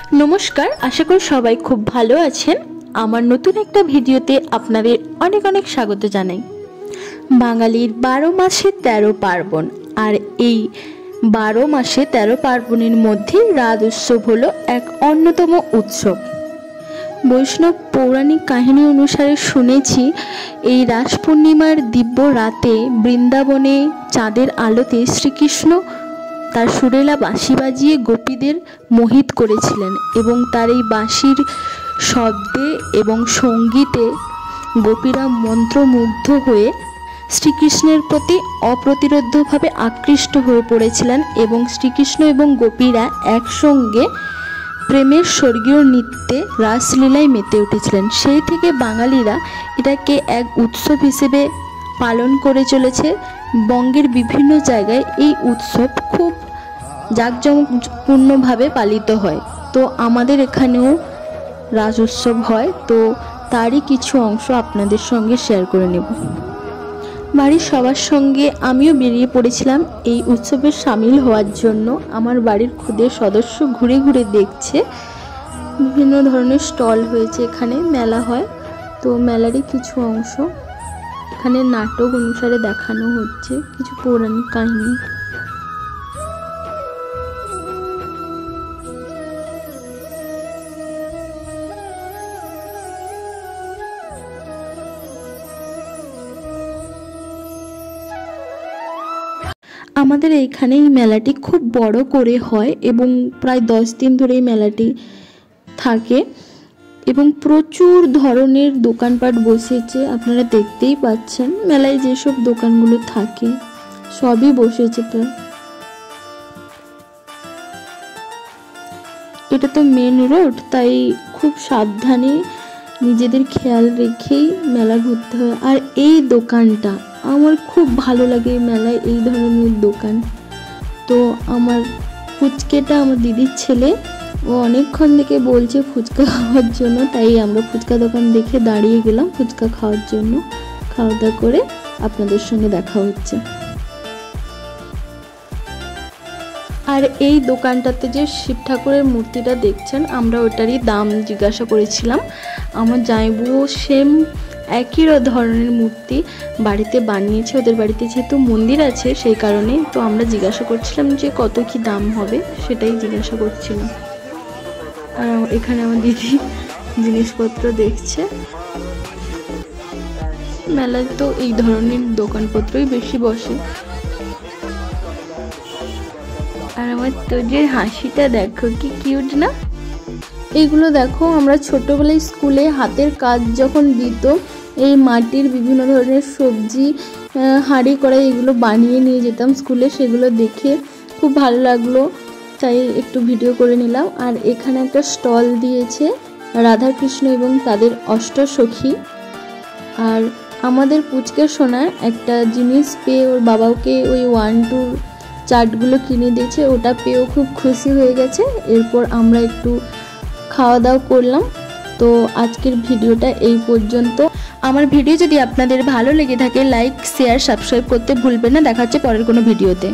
नमस्कार, आशा करी सबाई खूब भालो आछेन। आमार नतून एकटा भिडियोते आपनादेर अनेक अनेक स्वागत जानाई। बांगालिर 12 मासे 13 पार्बण और एई 12 मासे 13 पार्बणेर मध्य राज उत्सव हलो एक अन्यतम उत्सव। वैष्णव पौराणिक काहिनी अनुसारे शुनेछि एई रास पूर्णिमार दिव्य राते बृंदाबने चाँदेर आलोते श्रीकृष्ण तार सुरेला बाँशी बाजिए गोपीदेर मोहित करेছিলেন এবং তার এই বাঁশির শব্দে এবং সঙ্গীতে গোপীরা মন্ত্রমুগ্ধ হয়ে শ্রীকৃষ্ণের প্রতি অপ্রতিরোধ্যভাবে আকৃষ্ট হয়ে পড়েছিলেন এবং শ্রীকৃষ্ণ এবং গোপীরা একসঙ্গে প্রেমের স্বর্গীয় নৃত্যে রাসলীলায় মেতে উঠেছিলেন। সেই থেকে বাঙালিরা এটাকে এক উৎসব হিসেবে পালন করে চলেছে। বঙ্গের বিভিন্ন জায়গায় এই উৎসব খুব জাঁকজমকপূর্ণভাবে পালিত হয়। তো আমাদের এখানেও রাজ উৎসব হয়, তো তারই কিছু অংশ আপনাদের সঙ্গে শেয়ার করে নেব। বাড়ির সবার সঙ্গে আমিও বেরিয়ে পড়েছিলাম এই উৎসবে সামিল হওয়ার জন্য। আমার বাড়ির খুদে সদস্য ঘুরে ঘুরে দেখছে, বিভিন্ন ধরনের স্টল হয়েছে, এখানে মেলা হয়, তো মেলারই কিছু অংশ এখানে নাটক অনুসারে দেখানো হচ্ছে, কিছু পৌরাণিক কাহিনী। আমাদের এইখানে এই মেলাটি খুব বড় করে হয় এবং প্রায় 10 দিন ধরে এই মেলাটি থাকে এবং প্রচুর ধরনের দোকানপাট বসেছে। আপনারা দেখতেই পাচ্ছেন মেলায় যেসব দোকানগুলো থাকে সবই বসেছে প্রায়। এটা তো মেন রোড, তাই খুব সাবধানে নিজেদের খেয়াল রেখেই মেলা ঘুরতে হয়। আর এই দোকানটা আমার খুব ভালো লাগে, মেলায় এই ধরনের দোকান। তো আমার ফুচকেটা আমার দিদির ছেলে, ও অনেকক্ষণ থেকে বলছে ফুচকা খাওয়ার জন্য, তাই আমরা ফুচকা দোকান দেখে দাঁড়িয়ে গেলাম ফুচকা খাওয়ার জন্য। খাওয়া দাওয়া করে আপনাদের সঙ্গে দেখা হচ্ছে। আর এই দোকানটাতে যে শিব ঠাকুরের মূর্তিটা দেখছেন, আমরা ওটারই দাম জিজ্ঞাসা করেছিলাম। আমার জামাইবুও সেম একই ধরনের মূর্তি বাড়িতে বানিয়েছে, ওদের বাড়িতে যেহেতু মন্দির আছে সেই কারণে। তো আমরা জিজ্ঞাসা করছিলাম যে কত কি দাম হবে, সেটাই জিজ্ঞাসা করছিলাম। আর এখানে আমার দিদি জিনিসপত্র দেখছে। মেলায় তো এই ধরনের দোকানপত্রই বেশি বসে। আর আমার তো যে হাসিটা দেখো, কি কিউট না? এইগুলো দেখো, আমরা ছোটবেলায় স্কুলে হাতের কাজ যখন দিত, এই মাটির বিভিন্ন ধরনের সবজি হাঁড়ি করা এগুলো বানিয়ে নিয়ে যেতাম স্কুলে, সেগুলো দেখে খুব ভালো লাগলো, তাই একটু ভিডিও করে নিলাম। আর এখানে একটা স্টল দিয়েছে রাধাকৃষ্ণ এবং তাদের অষ্টসখী। আর আমাদের পুচকে সোনার একটা জিনিস পেয়ে ওর বাবাকে ওই 1-2 চার্টগুলো কিনে দিয়েছে, ওটা পেয়েও খুব খুশি হয়ে গেছে। এরপর আমরা একটু খাওয়া দাওয়া করলাম। তো আজকের ভিডিওটা এই পর্যন্ত। আমার ভিডিও যদি আপনাদের ভালো লেগে থাকে লাইক, শেয়ার, সাবস্ক্রাইব করতে ভুলবেন না। দেখা হচ্ছে পরের কোনো ভিডিওতে।